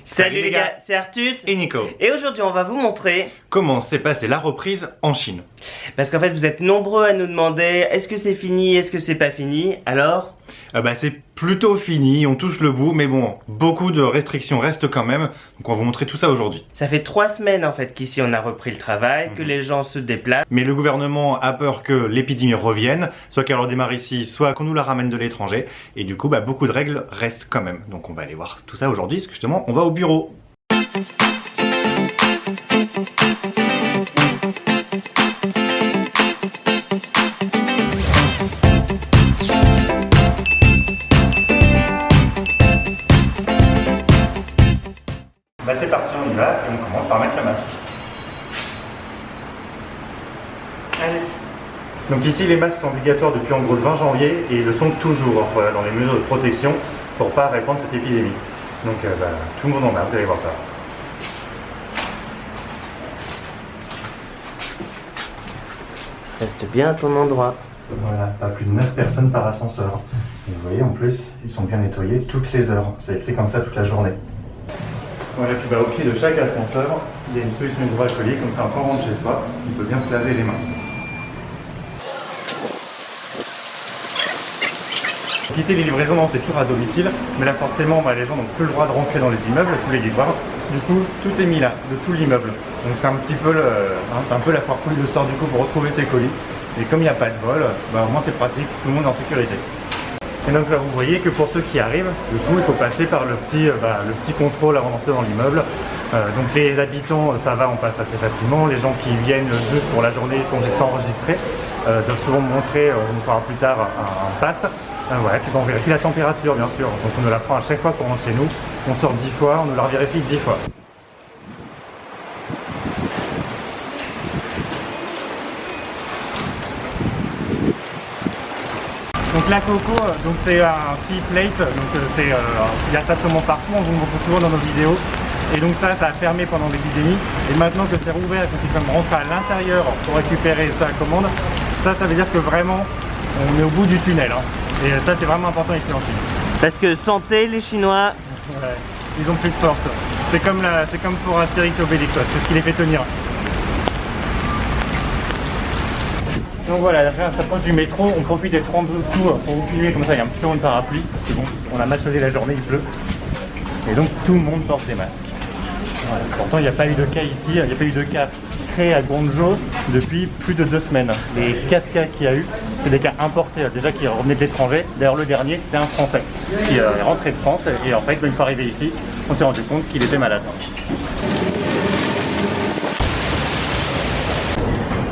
Salut les gars, c'est Artus et Nico. Et aujourd'hui on va vous montrer comment s'est passée la reprise en Chine. Parce qu'en fait vous êtes nombreux à nous demander est-ce que c'est fini, est-ce que c'est pas fini. Alors c'est plutôt fini, on touche le bout, mais bon, beaucoup de restrictions restent quand même. Donc on va vous montrer tout ça aujourd'hui. ça fait 3 semaines en fait qu'ici on a repris le travail, que les gens se déplacent. Mais le gouvernement a peur que l'épidémie revienne, soit qu'elle redémarre ici, soit qu'on nous la ramène de l'étranger. Et du coup, beaucoup de règles restent quand même. Donc on va aller voir tout ça aujourd'hui, parce que justement, on va au bureau. C'est parti, on y va, et on commence par mettre le masque. Allez. Donc ici, les masques sont obligatoires depuis en gros le 20 janvier, et ils le sont toujours, voilà, dans les mesures de protection, pour pas répandre cette épidémie. Donc tout le monde en a, vous allez voir ça. Reste bien à ton endroit. Voilà, pas plus de 9 personnes par ascenseur. Et vous voyez, en plus, ils sont bien nettoyés toutes les heures. C'est écrit comme ça toute la journée. Voilà, puis au pied de chaque ascenseur, il y a une solution hydroalcoolique, comme ça quand on rentre chez soi, on peut bien se laver les mains. Donc ici les livraisons, c'est toujours à domicile, mais là forcément les gens n'ont plus le droit de rentrer dans les immeubles, tous les livreurs. Du coup, tout est mis là, de tout l'immeuble. Donc c'est un petit peu la foire fouille de Store du coup pour retrouver ses colis. Et comme il n'y a pas de vol, au moins c'est pratique, tout le monde est en sécurité. Et donc là vous voyez que pour ceux qui arrivent, du coup il faut passer par le petit contrôle avant d'entrer dans l'immeuble. Donc les habitants, ça va, on passe assez facilement. Les gens qui viennent juste pour la journée sont obligés de s'enregistrer, doivent souvent montrer, on nous fera plus tard un pass. Voilà, puis on vérifie la température bien sûr. Donc on nous la prend à chaque fois qu'on rentre chez nous. On sort 10 fois, on nous la vérifie 10 fois. Donc la Coco, c'est un tea place, il y a ça absolument partout, on vous le montre souvent dans nos vidéos. Et donc ça a fermé pendant l'épidémie. Et maintenant que c'est rouvert et qu'on puisse même rentrer à l'intérieur pour récupérer sa commande, ça veut dire que vraiment on est au bout du tunnel. Et ça c'est vraiment important ici en Chine. Parce que santé les Chinois, ouais, ils ont plus de force. C'est comme pour Astérix et Obélix, c'est ce qui les fait tenir. Donc voilà, après on s'approche du métro, on profite d'être en dessous pour vous filmer, comme ça il y a un petit peu moins de parapluie, parce que bon, on a mal choisi la journée, il pleut. Et donc tout le monde porte des masques. Voilà. Pourtant il n'y a pas eu de cas ici, il n'y a pas eu de cas créés à Guangzhou depuis plus de 2 semaines. Les 4 cas qu'il y a eu, c'est des cas importés, déjà qui revenaient de l'étranger. D'ailleurs le dernier c'était un Français qui est rentré de France et en fait une fois arrivé ici, on s'est rendu compte qu'il était malade.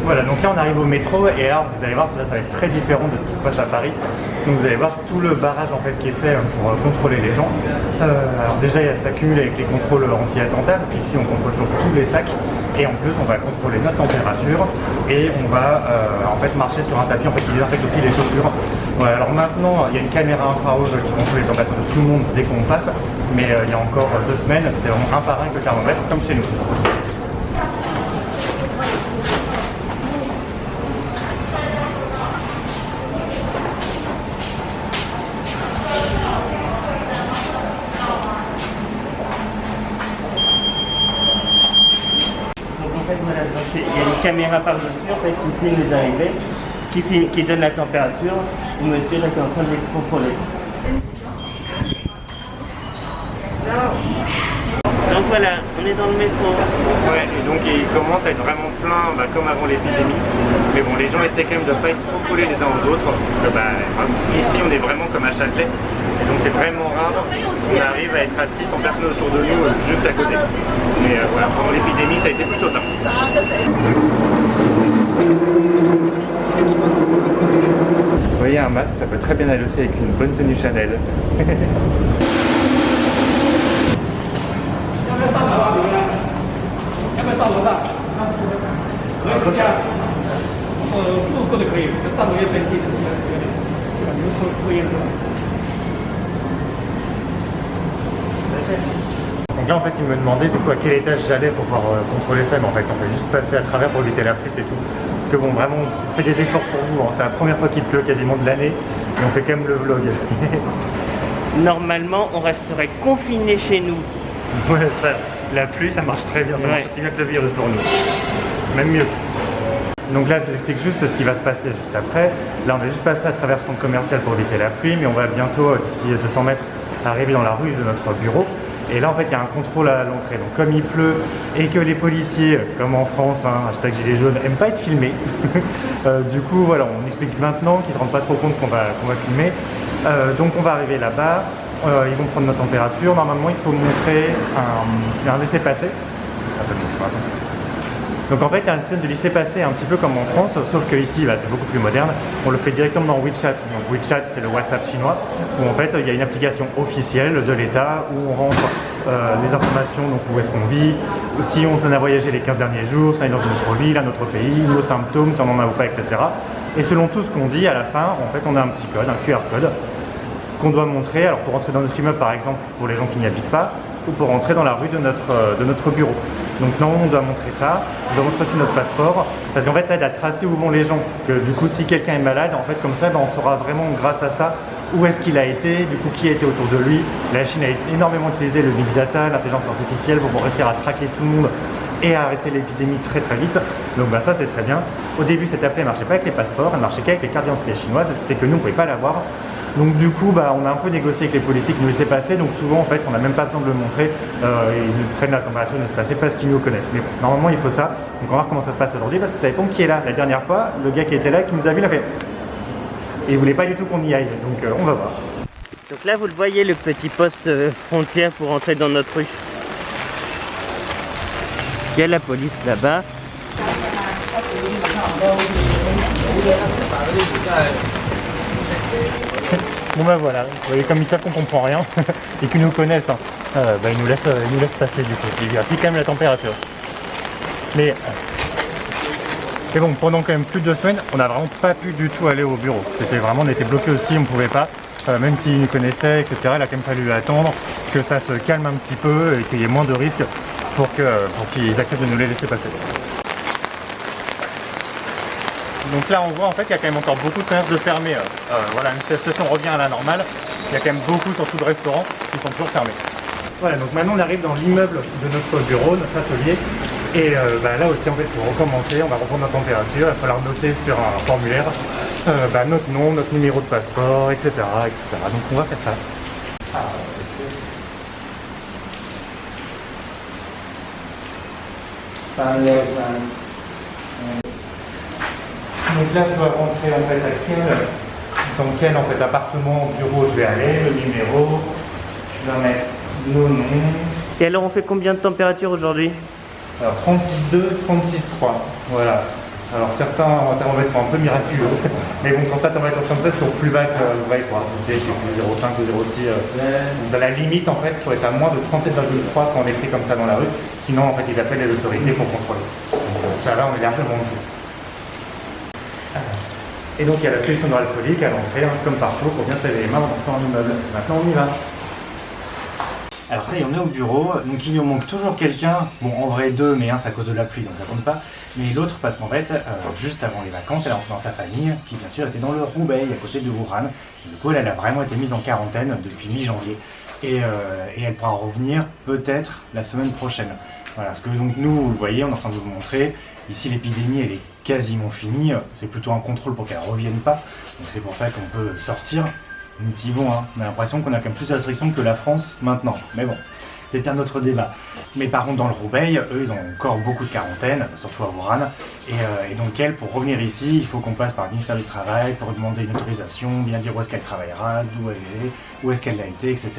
Voilà, donc là on arrive au métro et alors vous allez voir, ça va être très différent de ce qui se passe à Paris. Donc vous allez voir tout le barrage en fait qui est fait pour contrôler les gens. Alors déjà ça s'accumule avec les contrôles anti-attentats parce qu'ici on contrôle toujours tous les sacs et en plus on va contrôler notre température et on va en fait marcher sur un tapis en fait qui désinfecte aussi les chaussures. Voilà, alors maintenant il y a une caméra infrarouge qui contrôle les températures de tout le monde dès qu'on passe, mais il y a encore 2 semaines c'était vraiment un par un avec le thermomètre comme chez nous. voilà, il y a une caméra par-dessus en fait qui filme les arrivées, qui donne la température. Le monsieur là qui est en train de les contrôler. Donc voilà, on est dans le métro. Ouais, et donc il commence à être vraiment plein comme avant l'épidémie. Mais bon, les gens essaient quand même de ne pas être trop collés les uns aux autres. Parce que ici on est vraiment comme à Châtelet. Et donc c'est vraiment rare qu'on arrive à être assis sans personne autour de nous juste à côté. Mais voilà, pendant l'épidémie ça a été plutôt ça. Vous voyez, un masque ça peut très bien aller aussi avec une bonne tenue Chanel. Donc là en fait il me demandait du coup à quel étage j'allais pour pouvoir contrôler ça, mais en fait on fait juste passer à travers pour éviter la pluie, c'est tout. Parce que bon, vraiment on fait des efforts pour vous, hein. C'est la première fois qu'il pleut quasiment de l'année, mais on fait quand même le vlog. Normalement on resterait confiné chez nous Ouais, la pluie, ça marche très bien, ça marche aussi bien que le virus pour nous. Même mieux. Donc là, je vous explique juste ce qui va se passer juste après. Là, on est juste passé à travers ce centre commercial pour éviter la pluie, mais on va bientôt, d'ici 200 mètres, arriver dans la rue de notre bureau. Et là, en fait, il y a un contrôle à l'entrée. Donc, comme il pleut et que les policiers, comme en France, hashtag Gilets jaunes, n'aiment pas être filmés, du coup, voilà, on explique maintenant qu'ils ne se rendent pas trop compte qu'on va filmer. Donc, on va arriver là-bas. Ils vont prendre notre température. Normalement, il faut montrer un laissez-passer. Ah, ça montre pas. Donc en fait, il y a un système de laissez-passer un petit peu comme en France, sauf que ici, c'est beaucoup plus moderne. On le fait directement dans WeChat. Donc WeChat, c'est le WhatsApp chinois, où en fait, il y a une application officielle de l'État où on rentre les informations, donc où est-ce qu'on vit, si on s'en a voyagé les 15 derniers jours, si on est dans une autre ville, un autre pays, nos symptômes, si on en a ou pas, etc. Et selon tout ce qu'on dit, à la fin, en fait, on a un petit code, un QR code, qu'on doit montrer. Alors pour rentrer dans notre immeuble, par exemple, pour les gens qui n'y habitent pas, ou pour rentrer dans la rue de notre bureau. Donc non, on doit montrer ça, on doit montrer aussi notre passeport, parce qu'en fait ça aide à tracer où vont les gens, parce que du coup si quelqu'un est malade, en fait comme ça on saura vraiment grâce à ça où est-ce qu'il a été, du coup qui a été autour de lui. La Chine a énormément utilisé le big data, l'intelligence artificielle pour réussir à traquer tout le monde et à arrêter l'épidémie très très vite. Donc ça c'est très bien. Au début cette appli ne marchait pas avec les passeports, elle ne marchait qu'avec les cartes d'identité chinoises, c'était que nous on ne pouvait pas l'avoir. Donc du coup, on a un peu négocié avec les policiers qui nous laissaient passer, donc souvent en fait on n'a même pas besoin de le montrer, ils nous prennent la température de se passer parce qu'ils nous connaissent. Mais bon, normalement il faut ça, donc on va voir comment ça se passe aujourd'hui parce que ça dépend qui est là. La dernière fois, le gars qui était là, qui nous a vu, il a fait... Et il voulait pas du tout qu'on y aille, donc on va voir. Donc là vous le voyez, le petit poste frontière pour entrer dans notre rue. Il y a la police là-bas. Bon voilà, vous voyez comme ils savent qu'on comprend rien et qu'ils nous connaissent, ils nous laissent passer du coup, ils vérifient quand même la température. Mais bon, pendant quand même plus de 2 semaines, on n'a vraiment pas pu du tout aller au bureau. C'était vraiment, on était bloqué aussi, on ne pouvait pas, même s'ils nous connaissaient, etc. Il a quand même fallu attendre que ça se calme un petit peu et qu'il y ait moins de risques pour qu'ils acceptent de nous les laisser passer. Donc là on voit en fait qu'il y a quand même encore beaucoup de commerces de fermés. Voilà, même si la situation revient à la normale, il y a quand même beaucoup, surtout de restaurants, qui sont toujours fermés. Voilà, donc maintenant on arrive dans l'immeuble de notre bureau, notre atelier. Et là aussi en fait pour recommencer, on va reprendre notre température, il va falloir noter sur un formulaire notre nom, notre numéro de passeport, etc., etc. Donc on va faire ça. Donc là, je dois rentrer en fait dans quel en fait, appartement, bureau je vais aller, le numéro, je dois mettre nos noms. Et alors on fait combien de température aujourd'hui? Alors 36,2, 36,3, voilà. Alors certains thermomètres sont un peu miraculeux, mais bon, quand ça température comme ça, c'est toujours plus bas que le vrai, quoi. Je sais plus, 0,5 ou 0,6. Donc à la limite, en fait, il faut être à moins de 37,3 quand on est pris comme ça dans la rue. Sinon, en fait, ils appellent les autorités pour contrôler. Donc ça va, on est largement en dessous. Et donc il y a la solution hydroalcoolique à l'entrée, comme partout, pour bien se laver les mains en entrant dans l'immeuble. Maintenant on y va. Alors ça y est, on est au bureau, donc il nous manque toujours quelqu'un, bon en vrai 2, mais un c'est à cause de la pluie, donc ça compte pas, mais l'autre parce qu'en fait, juste avant les vacances, elle est rentrée dans sa famille, qui bien sûr était dans le Roubaix, à côté de Wuhan, et du coup elle a vraiment été mise en quarantaine depuis mi-janvier, et elle pourra revenir peut-être la semaine prochaine. Voilà, parce que donc nous, vous le voyez, on est en train de vous le montrer, ici l'épidémie elle est quasiment finie, c'est plutôt un contrôle pour qu'elle ne revienne pas, donc c'est pour ça qu'on peut sortir. Même si bon, on a l'impression qu'on a quand même plus de restrictions que la France maintenant, mais bon, c'est un autre débat. Mais par contre dans le Roubaix, eux ils ont encore beaucoup de quarantaine, surtout à Wuhan, et donc elle, pour revenir ici, il faut qu'on passe par le ministère du Travail pour demander une autorisation, bien dire où est-ce qu'elle travaillera, d'où elle est, où est-ce qu'elle a été, etc.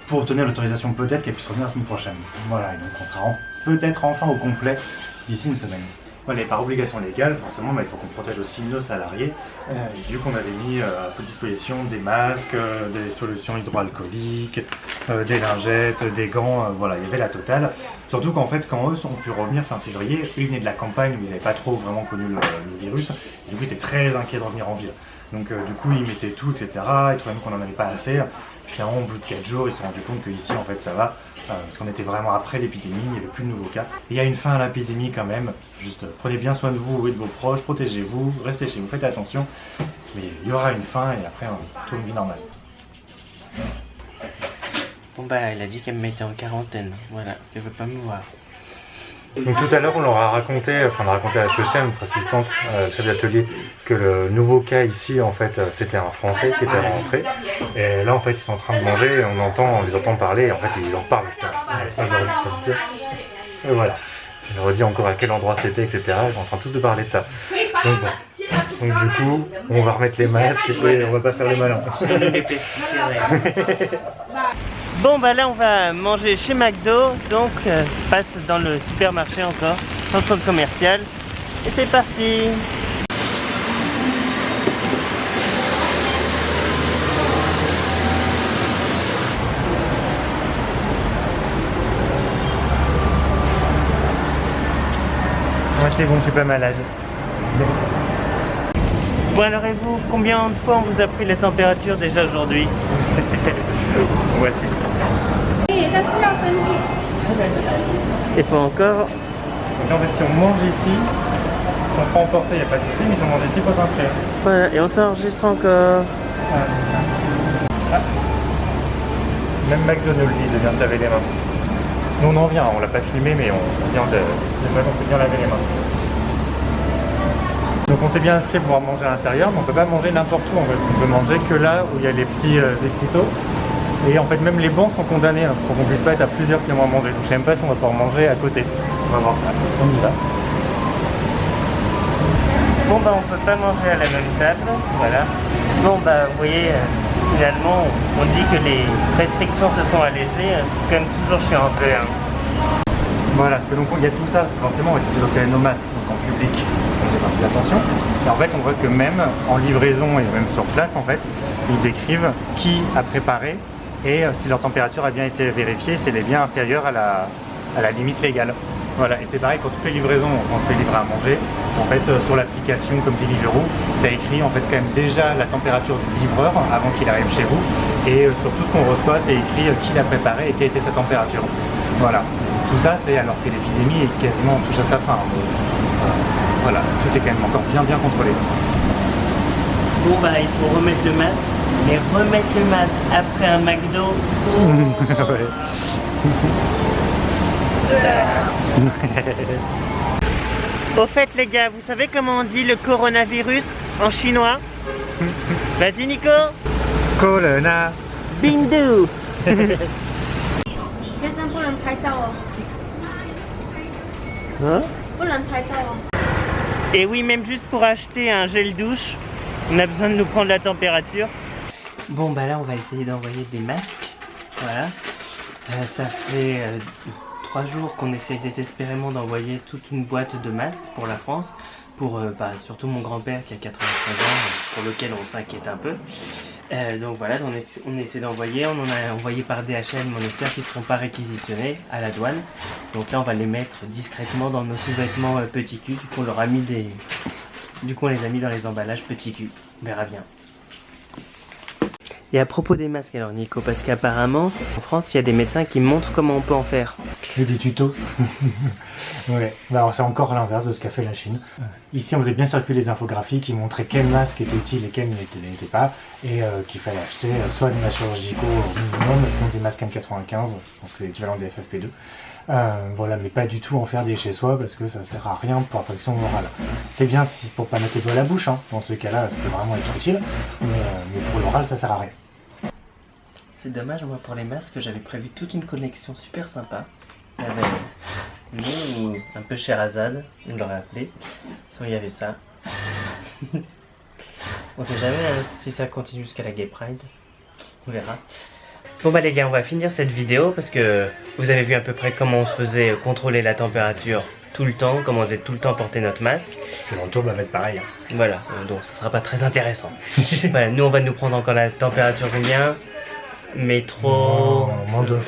pour obtenir l'autorisation peut-être qu'elle puisse revenir la semaine prochaine. Voilà, et donc on sera peut-être enfin au complet d'ici une semaine. Voilà, et par obligation légale, forcément, il faut qu'on protège aussi nos salariés. Et du coup, on avait mis à disposition des masques, des solutions hydroalcooliques, des lingettes, des gants, voilà, il y avait la totale. Surtout qu'en fait, quand eux ont pu revenir fin février, eux ils venaient de la campagne où ils n'avaient pas trop vraiment connu le virus. Et du coup, ils étaient très inquiets de revenir en ville. Donc du coup, ils mettaient tout, etc. Ils trouvaient même qu'on n'en avait pas assez. Puis finalement, au bout de 4 jours, ils se sont rendus compte qu'ici, en fait, ça va. Parce qu'on était vraiment après l'épidémie, il n'y avait plus de nouveaux cas. Et il y a une fin à l'épidémie quand même. Juste prenez bien soin de vous et de vos proches, protégez-vous, restez chez vous, faites attention. Mais il y aura une fin et après, on retrouve une vie normale. Bon bah elle a dit qu'elle me mettait en quarantaine, voilà, elle veut pas me voir. Donc tout à l'heure on leur a raconté, enfin on a raconté à Shoshia, notre assistante chef d'atelier, que le nouveau cas ici en fait c'était un Français qui était rentré. Et là en fait ils sont en train de manger et on les entend parler et en fait ils leur parlent. Et voilà. Je leur ai dit encore à quel endroit c'était, etc. Ils sont en train tous de parler de ça. Donc bon. Donc du coup, on va remettre les masques et on va pas faire les malins. Bon bah là on va manger chez McDo, donc passe dans le supermarché encore, dans le centre commercial. Et c'est parti. Moi c'est bon, je suis pas malade. Bon alors et vous, combien de fois on vous a pris la température déjà aujourd'hui? Voici. Il faut encore... Donc en fait si on mange ici, si on prend emporter il n'y a pas de souci, mais si on mange ici il faut s'inscrire. Voilà, et on s'enregistre encore. Ah. Même McDonald's dit de bien se laver les mains. Nous on en vient, on l'a pas filmé mais on vient de... on s'est bien lavé les mains. Donc on s'est bien inscrit pour manger à l'intérieur, mais on peut pas manger n'importe où en fait. On peut manger que là où il y a les petits écriteaux. Et en fait même les bancs sont condamnés hein, pour qu'on puisse pas être à plusieurs qui vont manger. Donc je sais même pas si on va pouvoir manger à côté. On va voir ça. On y va. Bon bah on peut pas manger à la même table, voilà. Bon bah vous voyez, finalement on dit que les restrictions se sont allégées, c'est quand même toujours chiant un peu. Hein. Voilà, parce que donc il y a tout ça, parce que forcément on va toujours tirer nos masques donc en public, sans faire plus attention. Et en fait on voit que même en livraison et même sur place en fait, ils écrivent qui a préparé et si leur température a bien été vérifiée, si elle est bien inférieure à la limite légale. Voilà, et c'est pareil pour toutes les livraisons, on se fait livrer à manger. En fait, sur l'application comme Deliveroo, ça écrit en fait quand même déjà la température du livreur avant qu'il arrive chez vous. Et sur tout ce qu'on reçoit, c'est écrit qui l'a préparé et quelle était sa température. Voilà, tout ça c'est alors que l'épidémie est quasiment touche à sa fin. Voilà, tout est quand même encore bien contrôlé. Bon bah il faut remettre le masque, mais remettre le masque après un McDo. Ouais. Au fait les gars, vous savez comment on dit le coronavirus en chinois? Vas-y Nico. Corona. Bindu. Hein? Et oui, même juste pour acheter un gel douche, on a besoin de nous prendre la température. Bon bah là on va essayer d'envoyer des masques. Voilà. Ça fait 3 jours qu'on essaie désespérément d'envoyer toute une boîte de masques pour la France. Pour surtout mon grand-père qui a 93 ans, pour lequel on s'inquiète un peu. Donc voilà, on essaie d'envoyer, on en a envoyé par DHL, mais on espère qu'ils ne seront pas réquisitionnés à la douane. Donc là on va les mettre discrètement dans nos sous-vêtements petits culs. Du coup on leur a mis des... Du coup on les a mis dans les emballages petits culs. On verra bien. Et à propos des masques alors Nico, parce qu'apparemment en France il y a des médecins qui montrent comment on peut en faire. Et des tutos. Ouais, bah, c'est encore l'inverse de ce qu'a fait la Chine. Ici on faisait bien circuler les infographies qui montraient quels masques étaient utiles et quels n'étaient pas. Et qu'il fallait acheter soit des masques chirurgicaux au minimum, sinon des masques N95, je pense que c'est l'équivalent des FFP2. Voilà, mais pas du tout en faire des chez soi parce que ça sert à rien pour la protection morale. C'est bien pour pas mettre les doigts à la bouche, hein. Dans ce cas-là ça peut vraiment être utile, mais pour l'oral ça sert à rien. C'est dommage, moi pour les masques j'avais prévu toute une collection super sympa. Avec nous, un peu Sherazade, on l'aurait appelé. Sans il y avait ça. On sait jamais si ça continue jusqu'à la Gay Pride. On verra. Bon bah les gars, on va finir cette vidéo parce que vous avez vu à peu près comment on se faisait contrôler la température tout le temps, comment on devait tout le temps porter notre masque. Le manteau va être pareil. Hein. Voilà, donc ça sera pas très intéressant. Voilà, nous on va nous prendre encore la température combien? Métro,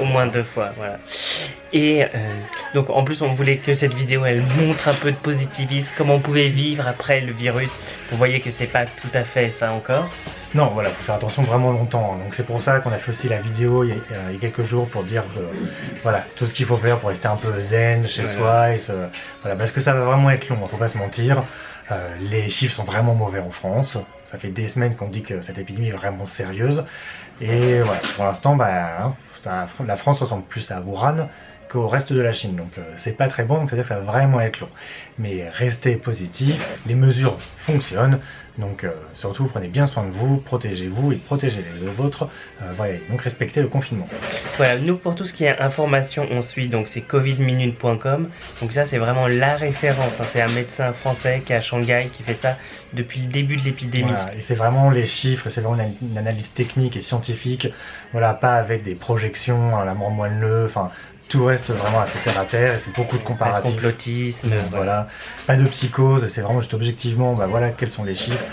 au moins 2 fois, voilà. Et donc en plus on voulait que cette vidéo elle montre un peu de positivisme, comment on pouvait vivre après le virus. Vous voyez que c'est pas tout à fait ça encore. Non, voilà, faut faire attention vraiment longtemps. Donc c'est pour ça qu'on a fait aussi la vidéo il y a quelques jours pour dire que voilà, tout ce qu'il faut faire pour rester un peu zen chez soi. Et voilà, parce que ça va vraiment être long, faut pas se mentir. Les chiffres sont vraiment mauvais en France. Ça fait des semaines qu'on dit que cette épidémie est vraiment sérieuse. Et voilà, pour l'instant, bah, hein, la France ressemble plus à Wuhan qu'au reste de la Chine, donc c'est pas très bon, donc c'est-à-dire que ça va vraiment être long. Mais restez positif, les mesures fonctionnent, donc surtout prenez bien soin de vous, protégez-vous et protégez les vôtres, voilà, donc respectez le confinement. Voilà, nous pour tout ce qui est information, on suit, donc c'est covidminute.com, donc ça c'est vraiment la référence, hein. C'est un médecin français qui est à Shanghai qui fait ça depuis le début de l'épidémie. Voilà, et c'est vraiment les chiffres, c'est vraiment une analyse technique et scientifique, voilà, pas avec des projections à la mort moelleux, enfin tout reste vraiment assez terre à terre et c'est beaucoup de comparatifs. Pas de complotisme, voilà. Pas de psychose, c'est vraiment juste objectivement, bah voilà quels sont les chiffres,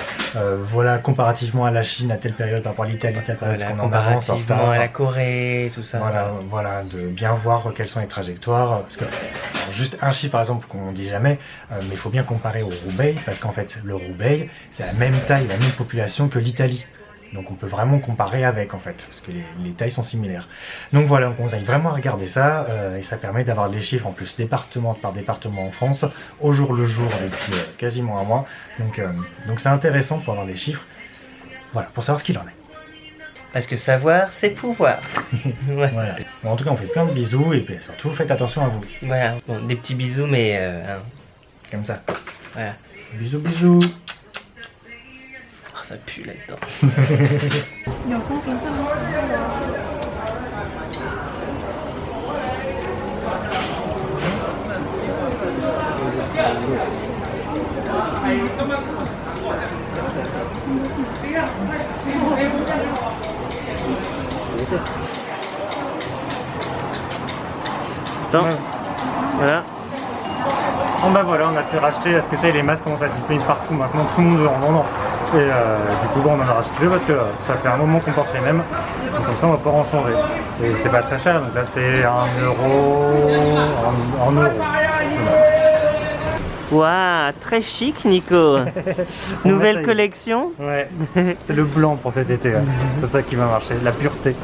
voilà comparativement à la Chine à telle période par rapport à l'Italie, telle période, voilà, qu'on en avance en retard. à la Corée, tout ça. Voilà, de bien voir quelles sont les trajectoires, parce que alors, juste un chiffre par exemple qu'on dit jamais, mais il faut bien comparer au Roubaix, parce qu'en fait le Roubaix c'est la même taille, la même population que l'Italie. Donc on peut vraiment comparer avec en fait, parce que les tailles sont similaires. Donc voilà, on conseille vraiment à regarder ça, et ça permet d'avoir des chiffres en plus département par département en France, au jour le jour depuis quasiment un mois. Donc c'est intéressant pour avoir des chiffres, voilà, pour savoir ce qu'il en est. Parce que savoir, c'est pouvoir. Ouais. Voilà. Bon, en tout cas, on fait plein de bisous, et puis surtout, faites attention à vous. Voilà, bon, des petits bisous, mais... Comme ça. Voilà. Bisous, bisous. Oh, ça pue là-dedans. Attends. Voilà. Bon bah voilà, on a pu racheter, parce que ça, les masques commencent à être disponibles partout maintenant, tout le monde veut en vendre. Et du coup, bon, on en a racheté parce que ça fait un moment qu'on porte les mêmes. Donc comme ça, on va pouvoir en changer. Et c'était pas très cher, donc là c'était 1 euro, en euros. Waouh, très chic, Nico. Nouvelle collection. Ouais, c'est le blanc pour cet été. Hein. C'est ça qui va marcher, la pureté.